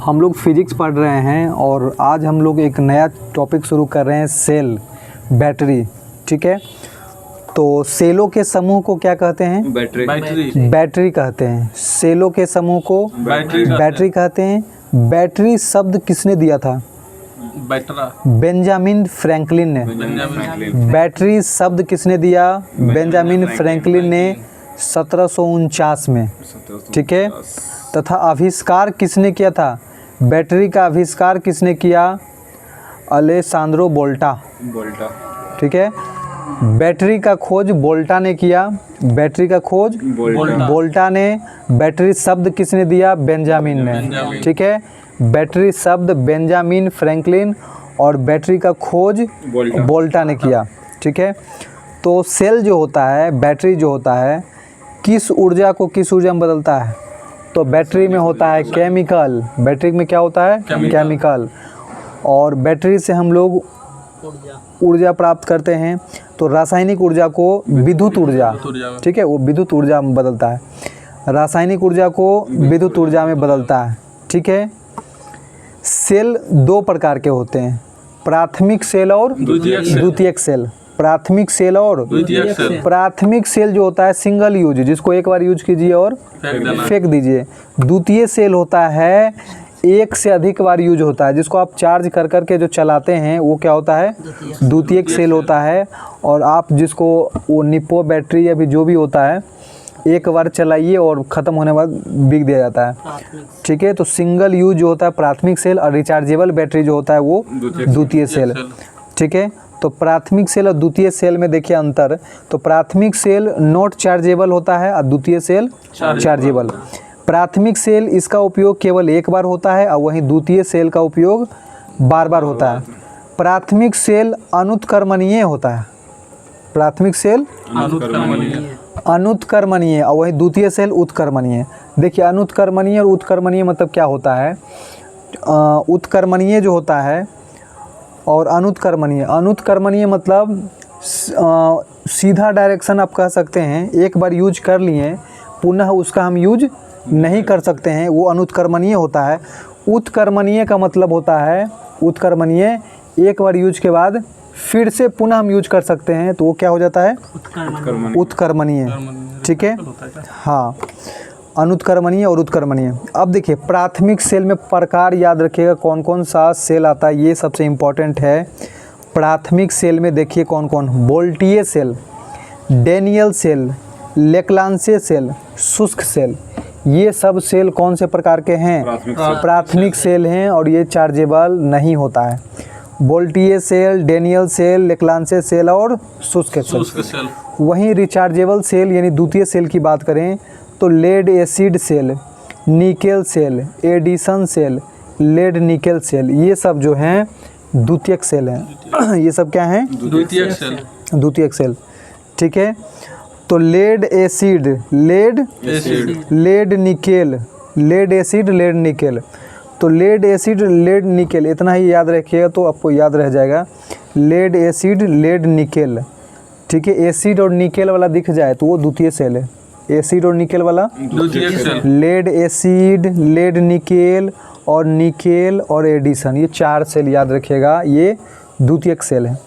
हम लोग फिजिक्स पढ़ रहे हैं और आज हम लोग एक नया टॉपिक शुरू कर रहे हैं, सेल, बैटरी। ठीक है, तो सेलों के समूह को क्या कहते हैं? बैटरी कहते हैं। सेलों के समूह को बैटरी कहते हैं। बैटरी शब्द किसने दिया था? बेंजामिन फ्रैंकलिन ने। बैटरी शब्द किसने दिया? बेंजामिन फ्रैंकलिन ने 1749 में। ठीक है, तथा आविष्कार किसने किया था? बैटरी का आविष्कार किसने किया? अलेसांद्रो वोल्टा। ठीक है, बैटरी का खोज वोल्टा ने किया। बैटरी का खोज वोल्टा ने। बैटरी शब्द किसने दिया? बेंजामिन ने। ठीक है, बैटरी शब्द बेंजामिन फ्रैंकलिन और बैटरी का खोज वोल्टा ने किया। ठीक है, तो सेल जो होता है, बैटरी जो होता है, किस ऊर्जा को किस ऊर्जा में बदलता है? तो बैटरी में होता है केमिकल। बैटरी में क्या होता है? केमिकल। और बैटरी से हम लोग ऊर्जा प्राप्त करते हैं, तो रासायनिक ऊर्जा को विद्युत ऊर्जा, ठीक है, वो विद्युत ऊर्जा में बदलता है। रासायनिक ऊर्जा को विद्युत ऊर्जा में बदलता है। ठीक है, सेल दो प्रकार के होते हैं, प्राथमिक सेल और द्वितीयक सेल। प्राथमिक सेल और प्राथमिक सेल जो होता है सिंगल यूज, जिसको एक बार यूज कीजिए और फेंक दीजिए। द्वितीय सेल होता है एक से अधिक बार यूज होता है, जिसको आप चार्ज कर कर के जो चलाते हैं वो क्या होता है? द्वितीयक सेल होता है। और आप जिसको वो निप्पो बैटरी या भी जो भी होता है, एक बार चलाइए और ख़त्म होने के बाद बिक दिया जाता है। ठीक है, तो सिंगल यूज जो होता है प्राथमिक सेल, और रिचार्जेबल बैटरी जो होता है वो द्वितीय सेल। ठीक है, तो प्राथमिक सेल और द्वितीय सेल में देखिए अंतर। तो प्राथमिक सेल नॉट चार्जेबल होता है और द्वितीय सेल चार्जेबल। प्राथमिक सेल इसका उपयोग केवल एक बार होता है और वहीं द्वितीय सेल का उपयोग बार बार होता है। प्राथमिक सेल अनुत्क्रमणीय होता है। प्राथमिक सेल अनुत्क्रमणीय और वहीं द्वितीय सेल उत्क्रमणीय। देखिए, अनुत्क्रमणीय और उत्क्रमणीय मतलब क्या होता है? उत्क्रमणीय जो होता है और अनुत्क्रमणीय। अनुत्क्रमणीय मतलब सीधा डायरेक्शन आप कह सकते हैं, एक बार यूज कर लिए पुनः उसका हम यूज नहीं कर सकते हैं, वो अनुत्क्रमणीय होता है। उत्क्रमणीय का मतलब होता है, उत्क्रमणीय एक बार यूज के बाद फिर से पुनः हम यूज कर सकते हैं, तो वो क्या हो जाता है? उत्क्रमणीय। ठीक है, हाँ, अनुत्क्रमणीय और उत्क्रमणीय। अब देखिए, प्राथमिक सेल में प्रकार याद रखिएगा कौन कौन सा सेल आता है, ये सबसे इम्पोर्टेंट है। प्राथमिक सेल में देखिए कौन कौन: वोल्टीय सेल, डेनियल सेल, लेक्लांसे सेल, शुष्क सेल। ये सब सेल कौन से प्रकार के हैं? प्राथमिक सेल हैं और ये चार्जेबल नहीं होता है। वोल्टीय सेल, डेनियल सेल, लेक्लांसे सेल और शुष्क सेल। वहीं रिचार्जेबल सेल यानी द्वितीय सेल की बात करें तो lead acid cell, nickel cell, Edison cell, lead nickel cell, ये सब जो हैं द्वितीयक सेल हैं। ये सब क्या हैं? द्वितीयक सेल। ठीक है, तो lead acid, lead nickel, lead acid, lead nickel. तो लेड एसिड, लेड निकेल, इतना ही याद रखिएगा तो आपको याद रह जाएगा। Lead acid, lead nickel. ठीक है, एसिड और निकेल वाला दिख जाए तो वो द्वितीय सेल है। एसिड और निकेल वाला लेड एसिड, लेड निकेल और निकेल और एडिशन, ये चार सेल याद रखिएगा, ये द्वितीयक सेल है।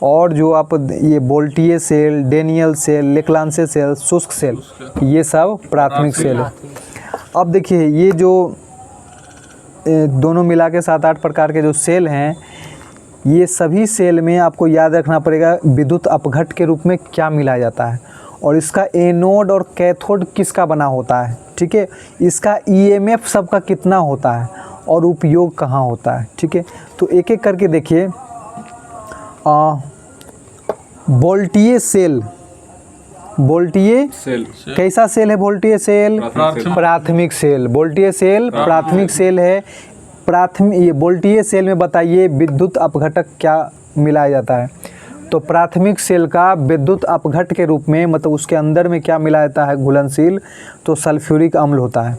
और जो आप ये वोल्टीय सेल, डेनियल सेल, लेक्लांसे सेल, शुष्क सेल, ये सब प्राथमिक सेल है। अब देखिए, ये जो दोनों मिला के 7-8 प्रकार के जो सेल हैं, ये सभी सेल में आपको याद रखना पड़ेगा विद्युत अपघट्ट के रूप में क्या मिलाया जाता है और इसका एनोड और कैथोड किसका बना होता है। ठीक है, इसका ईएमएफ सबका कितना होता है और उपयोग कहाँ होता है। ठीक है, तो एक एक करके देखिए। वोल्टीय सेल, वोल्टीय सेल कैसा सेल है? वोल्टीय सेल प्राथमिक सेल। वोल्टीय सेल प्राथमिक सेल है। ये वोल्टीय सेल में बताइए विद्युत अपघटक क्या मिलाया जाता है? तो प्राथमिक सेल का विद्युत अपघट्ट के रूप में मतलब उसके अंदर में क्या मिलाया जाता है घुलनशील? तो सल्फ्यूरिक अम्ल होता है।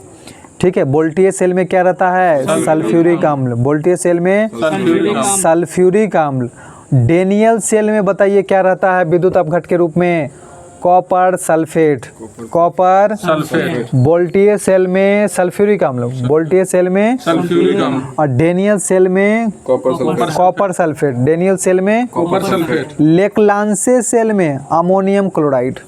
ठीक है, वोल्टीय सेल में क्या रहता है? सल्फ्यूरिक अम्ल। वोल्टीय सेल में सल्फ्यूरिक अम्ल। डेनियल सेल में बताइए क्या रहता है विद्युत अपघट्ट के रूप में? Copper sulphate, copper sulphate, voltaic cell में सल्फ्यूरिक अम्ल, बोल्टियर सेल में सल्फ्यूरिक अम्ल, और डेनियल सेल में कॉपर सल्फेट, डेनियल सेल में कॉपर सल्फेट, लेक्लांसे सेल में अमोनियम क्लोराइड,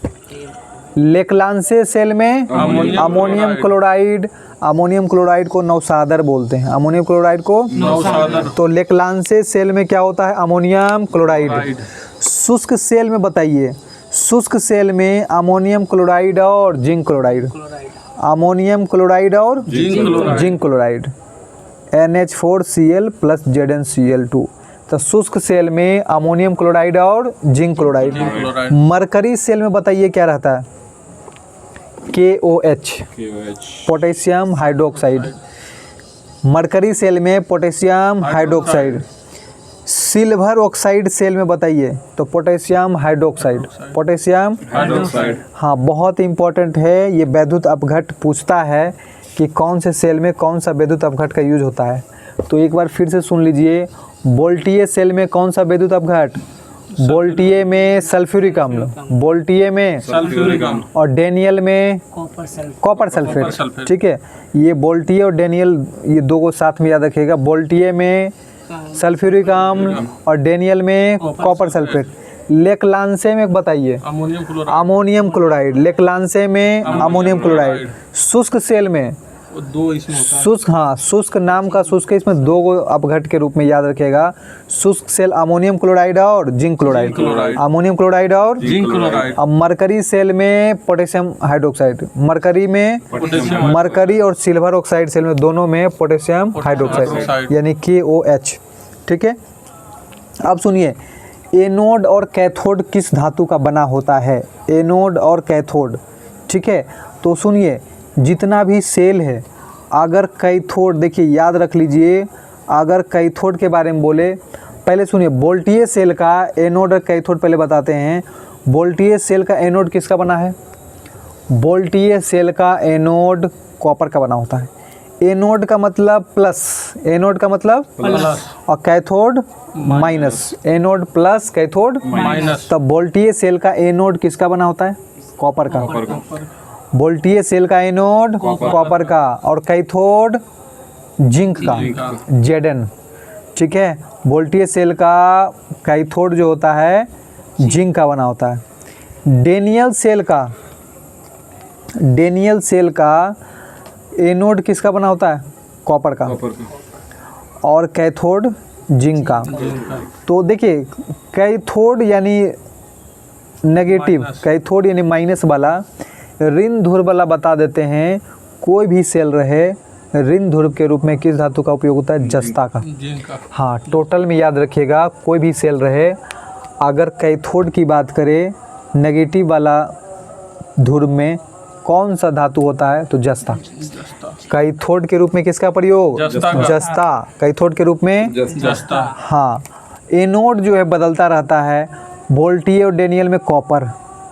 लेक्लांसे सेल में अमोनियम क्लोराइड, अमोनियम क्लोराइड को नौसादर बोलते हैं, अमोनियम क्लोराइड को नौसादर, तो लेक्लांसे सेल में क्या होता है? Ammonium chloride. शुष्क सेल में बताइए, शुष्क सेल में अमोनियम क्लोराइड और जिंक क्लोराइड, अमोनियम क्लोराइड और zinc chloride, NH4Cl plus ZnCl2। तो शुष्क सेल में अमोनियम क्लोराइड और जिंक क्लोराइड। मरकरी सेल में बताइए क्या रहता है? KOH, potassium hydroxide, mercury cell में potassium hydroxide. Silver oxide cell में बताइए तो पोटेशियम हाइड्रोक्साइड, पोटेशियम हाइड्रोक्साइड। हाँ, बहुत इंपॉर्टेंट है ये। वैद्युत अपघट पूछता है कि कौन से सेल में कौन सा वैद्युत अपघट का यूज होता है। तो एक बार फिर से सुन लीजिए, बोल्टियर सेल में कौन सा वैद्युत अपघट? बोल्टियर में सल्फ्यूरिक अम्ल, बोल्टियर में सल्फ्यूरिक अम्ल और डेनियल में कॉपर सल्फेट। ठीक है, ये बोल्टियर और डेनियल ये दो को साथ में याद रखिएगा। बोल्टियर में सल्फ्यूरिक अम्ल और डेनियल में कॉपर सल्फेट। लेक्लांसे में बताइए अमोनियम क्लोराइड, लेक्लांसे में अमोनियम क्लोराइड। शुष्क सेल में दो इसमें होता है। शुष्क, हाँ शुष्क नाम का शुष्क है, इसमें दो अपघट के रूप में याद रखेगा। शुष्क सेल अमोनियम क्लोराइड और जिंक क्लोराइड, अमोनियम क्लोराइड और जिंक क्लोराइड। अब मरकरी सेल में पोटेशियम हाइड्रोक्साइड, मरकरी में मरकरी और सिल्वर ऑक्साइड सेल में दोनों में पोटेशियम हाइड्रोक्साइड यानी KOH। ठीक है, अब सुनिए, एनोड और कैथोड किस धातु का बना होता है? एनोड और कैथोड। ठीक है, तो सुनिए, जितना भी सेल है, अगर कैथोड, देखिए याद रख लीजिए, अगर कैथोड के बारे में बोले, पहले सुनिए, बोल्टियर सेल का एनोड और कैथोड पहले बताते हैं। बोल्टियर सेल का एनोड किसका बना है? बोल्टियर सेल का एनोड कॉपर का बना होता है। एनोड का मतलब प्लस, एनोड का मतलब प्लस और cathode minus, anode plus cathode minus. तब बोल्टियर सेल का एनोड किसका बना होता है? कॉपर का। बोल्टियर सेल का एनोड कॉपर का और कैथोड जिंक का, Zn। ठीक है, बोल्टियर सेल का कैथोड जो होता है जिंक का बना होता है। डेनियल सेल का, डेनियल सेल का एनोड किसका बना होता है? कॉपर का और कैथोड जिंक का। तो देखिए, कैथोड यानी नेगेटिव, कैथोड यानी माइनस वाला, ऋण ध्रुव वाला बता देते हैं। कोई भी सेल रहे, ऋण ध्रुव के रूप में किस धातु का उपयोग होता है? जस्ता का। हाँ, टोटल में याद रखिएगा, कोई भी सेल रहे, अगर कैथोड की बात करें, नेगेटिव वाला ध्रुव में कौन सा धातु होता है? तो जस्ता। कैथोड के रूप में किसका प्रयोग? जस्ता। कैथोड के रूप में जस्ता। हाँ, एनोड जो है बदलता रहता है। बोल्टियर और डेनियल में कॉपर,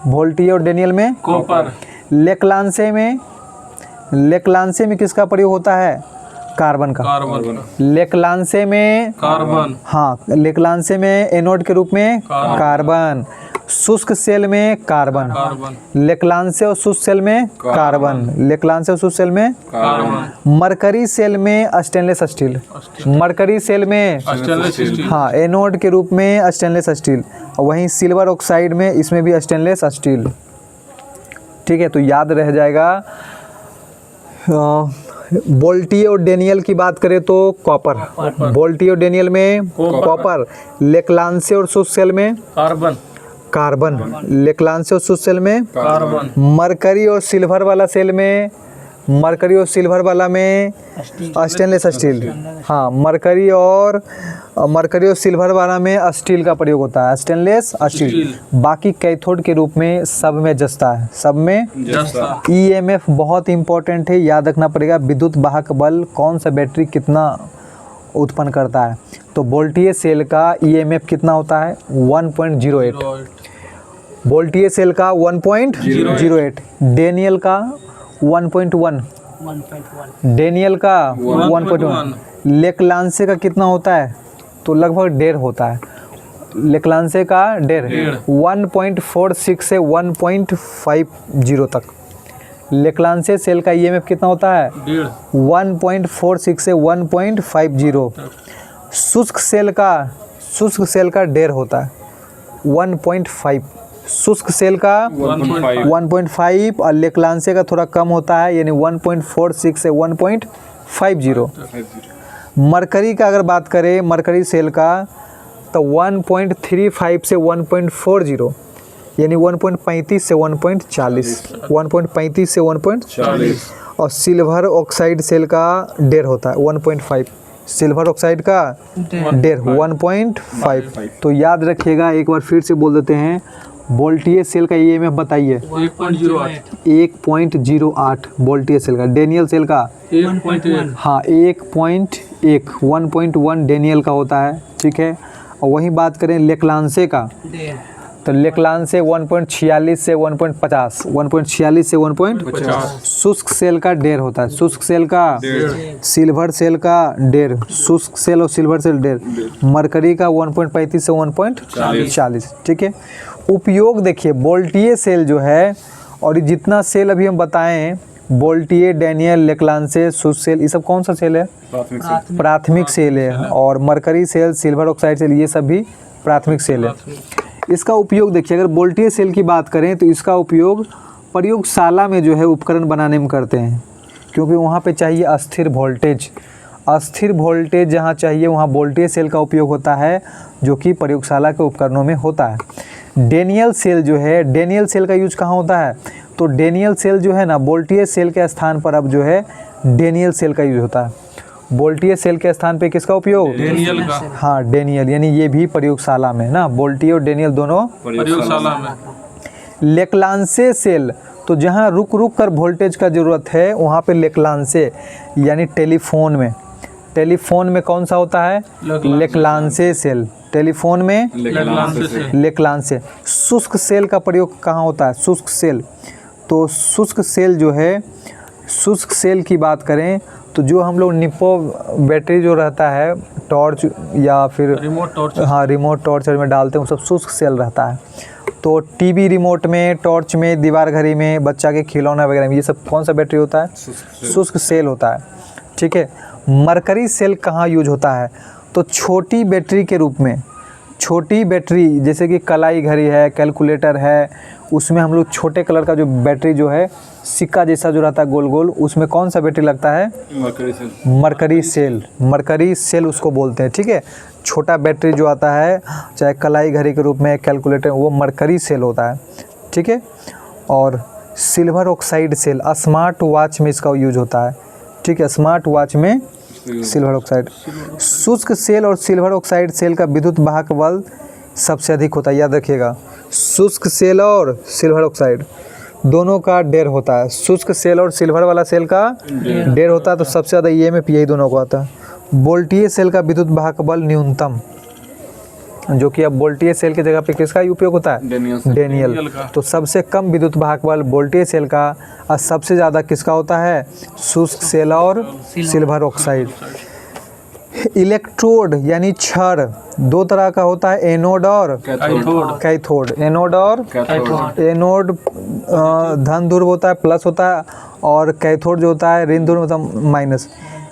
बोल्टियर और डेनियल में कॉपर। लेक्लांसे में, लेक्लांसे में किसका प्रयोग होता है? कार्बन का। लेक्लांसे में कार्बन। हाँ, लेक्लांसे में एनोड के रूप में कार्बन। शुष्क सेल में कार्बन, लेक्लांसे और शुष्क सेल में कार्बन, लेक्लांसे और शुष्क सेल में कार्बन। मरकरी सेल में स्टेनलेस स्टील, मरकरी सेल में हाँ एनोड के रूप में स्टेनलेस स्टील। वहीं सिल्वर ऑक्साइड में इसमें भी स्टेनलेस स्टील। ठीक है, तो याद रह जाएगा। बोल्टियर और डेनियल की बात करें तो कॉपर, बोल्टियर और डेनियल में कॉपर। लेक्लांसे और शुष्क सेल में कार्बन, कार्बन। लेक्लांसे और शुष्क सेल में कार्बन। मरकरी और सिल्वर वाला सेल में, मरकरी और सिल्वर वाला में स्टेनलेस स्टील। हाँ, मरकरी और सिल्वर वाला में स्टील का प्रयोग होता है, स्टेनलेस स्टील। बाकी कैथोड के रूप में सब में जस्ता है, सब में जस्ता। EMF बहुत इंपॉर्टेंट है, याद रखना पड़ेगा। विद्युत वाहक बल कौन सा बैटरी कितना उत्पन्न करता है? तो बोल्टियर सेल का EMF कितना होता है? 1.08। बोल्टियर सेल का 1.08। डेनियल का 1.1, डेनियल का 1.1। लेक्लांसे का कितना होता है? तो लगभग 1.5 होता है। लेक्लांसे का डेढ़ 1.46 से 1.50 तक। लेक्लांसे सेल का ईएमएफ कितना होता है? 1.46 से 1.50। शुष्क सेल का डेढ़ होता है 1.5। शुष्क सेल का 1.5 और लेक्लांसे का थोड़ा कम होता है यानी 1.46 से 1.50। मरकरी का अगर बात करें, मरकरी सेल का तो 1.35 से 1.40 यानी 1.35 से 1.40, 1.35 से 1.40। और सिल्वर ऑक्साइड सेल का डेढ़ होता है 1.5। सिल्वर ऑक्साइड का डेढ़ 1.5। तो याद रखिएगा, एक बार फिर से बोल देते हैं। वोल्टेज सेल का ईएमएफ बताइए 1.08 वोल्टेज सेल का। डेनियल सेल का 1.1। हाँ 1.1 डेनियल का होता है, ठीक है। और वहीं बात करें लेक्लांसे का तो लेक्लांसे 1.46 से 1.50, 1.46 से 1.50। शुष्क सेल का डेढ़ होता है, शुष्क सेल का सिल्वर सेल का डेढ़, शुष्क सेल और सिल्वर सेल डेढ़। मरकरी का 1.35 से 1.40, ठीक है। उपयोग देखिए, वोल्टेज सेल जो है और जितना सेल अभी हम बताएं, वोल्टेज, डेनियल, लेक्लांसे, शुष्क सेल, ये सब कौन सा सेल है? प्राथमिक सेल है। और mercury cell, silver oxide cell, ये सब भी प्राथमिक सेल है। इसका उपयोग देखिए, अगर वोल्टेज सेल की बात करें तो इसका उपयोग प्रयोगशाला में जो है उपकरण बनाने में करते हैं, क्योंकि वहाँ पे चाहिए अस्थिर वोल्टेज। अस्थिर वोल्टेज जहाँ चाहिए वहाँ वोल्टेज सेल का उपयोग होता है, जो कि प्रयोगशाला के उपकरणों में होता है। डेनियल सेल जो है, डेनियल सेल का यूज कहाँ होता है? तो डेनियल सेल जो है ना, वोल्टेज सेल के स्थान पर अब जो है डेनियल सेल का यूज होता है। वोल्टेज सेल के स्थान पे किसका उपयोग? डेनियल का। हाँ डेनियल, यानी ये भी प्रयोगशाला में ना, वोल्टेज और डेनियल दोनों प्रयोगशाला में। लेक्लांसे सेल तो जहाँ रुक रुक कर वोल्टेज का ज़रूरत है वहाँ पे लेक्लांसे, यानी टेलीफोन में, टेलीफोन में कौन सा होता है? लेक्लांसे सेल। टेलीफोन में लेक्लांसे। शुष्क सेल का प्रयोग कहाँ होता है? शुष्क सेल। तो शुष्क सेल जो है, शुष्क सेल की बात करें तो जो हम लोग निप्पो बैटरी जो रहता है, टॉर्च या फिर रिमोट टॉर्च, हाँ रिमोट टॉर्चर में डालते हैं, वो सब शुष्क सेल रहता है। तो टीवी रिमोट में, टॉर्च में, दीवार घड़ी में, बच्चा के खिलौना वगैरह में, ये सब कौन सा बैटरी होता है? शुष्क सेल होता है, ठीक है। मरकरी सेल कहाँ यूज होता है? तो छोटी बैटरी के रूप में, छोटी बैटरी जैसे कि कलाई घड़ी है, कैलकुलेटर है, उसमें हम लोग छोटे कलर का जो बैटरी जो है, सिक्का जैसा जो रहता है गोल गोल, उसमें कौन सा बैटरी लगता है? Mercury cell. Mercury cell, mercury cell उसको बोलते हैं, ठीक है। छोटा बैटरी जो आता है, चाहे कलाई घड़ी के रूप में, कैलकुलेटर, वो मरकरी सेल होता है, ठीक है। और silver oxide cell smart watch में इसका यूज होता है, ठीक है। स्मार्ट वॉच में सिल्वर ऑक्साइड। शुष्क सेल और सिल्वर ऑक्साइड सेल का विद्युत वाहक बल सबसे अधिक होता है, याद रखिएगा। शुष्क सेल और सिल्वर ऑक्साइड दोनों का डेढ़ होता है। शुष्क सेल और सिल्वर वाला सेल का डेढ़ होता है, तो सबसे ज़्यादा ईएमएफ यही दोनों को आता है। वोल्टेज सेल का विद्युत वाहक बल न्यूनतम, जो कि अब वोल्टेज सेल की जगह पे किसका उपयोग होता है? डेनियल। तो सबसे कम विद्युत वाहक बल वोल्टेज सेल का, और सबसे ज़्यादा किसका होता है? शुष्क सेल और सिल्वर ऑक्साइड। इलेक्ट्रोड यानी छड़ दो तरह का होता है, एनोड और कैथोड। एनोड और एनोड धन ध्रुव होता है, प्लस होता है, और कैथोड जो होता है ऋण ध्रुव मतलब माइनस।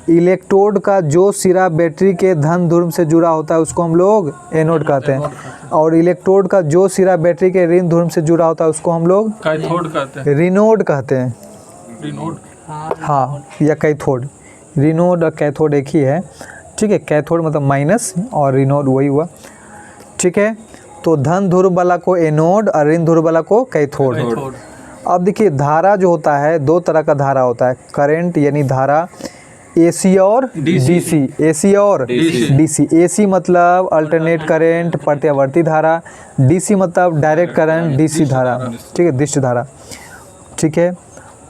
इलेक्ट्रोड का जो सिरा बैटरी के धन ध्रुव से जुड़ा होता है उसको हम लोग एनोड कहते हैं, और इलेक्ट्रोड का जो सिरा बैटरी के ऋण ध्रुव से जुड़ा होता है उसको हम लोग कैथोड कहते हैं। रिनोड कहते हैं। रिनोड, हाँ, या कैथोड। रिनोड और कैथोड एक ही है, ठीक है। कैथोड मतलब माइनस और रिनोड वही हुआ, ठीक है। तो धन ध्रुव वाला को एनोड और ऋण ध्रुव वाला को कैथोड। अब देखिए, धारा जो होता है, दो तरह का धारा होता है। करंट यानी धारा, एसी और डीसी। एसी और डीसी। एसी मतलब अल्टरनेट करंट, प्रत्यावर्ती धारा। डीसी मतलब डायरेक्ट करंट, डीसी धारा, ठीक है, दृष्ट धारा, ठीक है।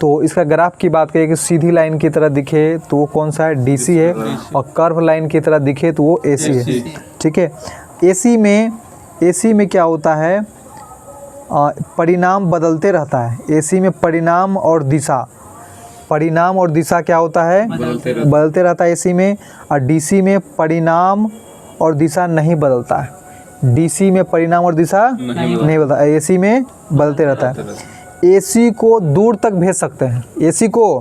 तो इसका ग्राफ की बात करें कि सीधी लाइन की तरह दिखे तो वो कौन सा है? डीसी है, और कर्व लाइन की तरह दिखे तो वो एसी है, ठीक है। एसी में क्या होता है? परिणाम बदलते रहता है। एसी में परिणाम और दिशा, परिणाम और दिशा क्या होता है? बदलते रहता है एसी में। और डीसी में परिणाम और दिशा नहीं बदलता है। डीसी में परिणाम और दिशा नहीं बदलता, एसी में बदलते रहता है। एसी को दूर तक भेज सकते हैं, एसी को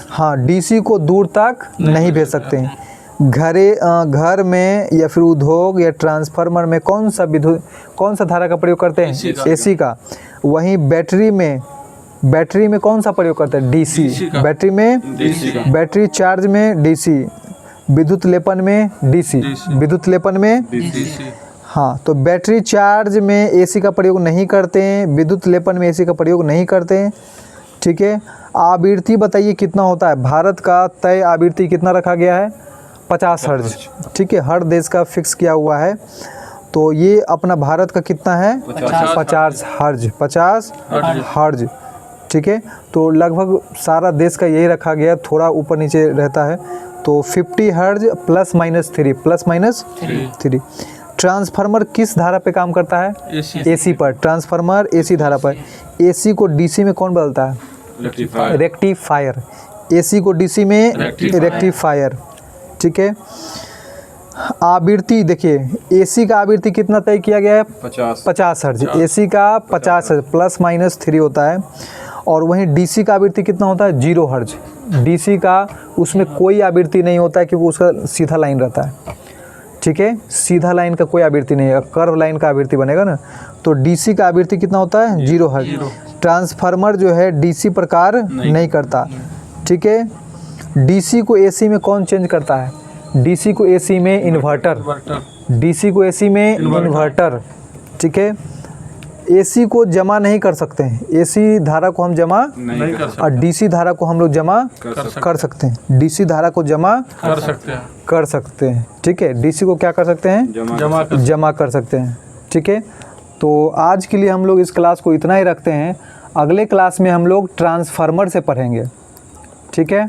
हाँ, डीसी को दूर तक नहीं भेज सकते हैं। घर में या फिर उद्योग या ट्रांसफार्मर में कौन सा धारा का प्रयोग करते हैं? एसी का। वहीं बैटरी में कौन सा प्रयोग करते हैं? डीसी। बैटरी में बैटरी चार्ज में डीसी, विद्युत लेपन में डीसी, विद्युत लेपन में हाँ। तो बैटरी चार्ज में एसी का प्रयोग नहीं करते हैं, विद्युत लेपन में एसी का प्रयोग नहीं करते हैं, ठीक है। आवृत्ति बताइए कितना होता है? भारत का तय आवृत्ति कितना रखा गया है? 50 हर्ज, ठीक है। हर देश का फिक्स किया हुआ है। तो ये अपना भारत का कितना है? 50 हर्ज, 50 हर्ज, ठीक है। तो लगभग सारा देश का यही रखा गया, थोड़ा ऊपर नीचे रहता है। तो 50 हर्ज +-3 ट्रांसफार्मर किस धारा पे काम करता है? एसी पर। ट्रांसफार्मर एसी धारा पर। एसी को डीसी में कौन बदलता है? रेक्टिफायर। एसी को डीसी में रेक्टिफायर, ठीक है। आवृत्ति देखिए, एसी का आवृत्ति कितना तय किया गया है? 50 हर्ज। एसी का 50 हर्ज +-3 होता है। और वहीं डीसी का आवृत्ति कितना होता है? 0 हर्ज। डीसी का उसमें कोई आवृत्ति नहीं होता है क्योंकि उसका सीधा लाइन रहता है, ठीक है। सीधा लाइन का कोई आवृत्ति नहीं है, कर्व लाइन का आवृत्ति बनेगा ना। तो डीसी का आवृत्ति कितना होता है? 0 हर्ज। ट्रांसफार्मर जो है डीसी प्रकार नहीं करता, ठीक है। डीसी को एसी में कौन चेंज करता है? डीसी को एसी में इन्वर्टर, डीसी को एसी में इन्वर्टर, ठीक है। एसी को जमा नहीं कर सकते हैं, एसी धारा को हम जमा नहीं कर सकते, और डीसी धारा को हम लोग जमा कर सकते हैं। डीसी धारा को जमा कर सकते हैं, ठीक है। डीसी को क्या कर सकते हैं? जमा कर सकते हैं, ठीक है। तो आज के लिए हम लोग इस क्लास को इतना ही रखते हैं। अगले क्लास में हम लोग ट्रांसफार्मर से पढ़ेंगे, ठीक है।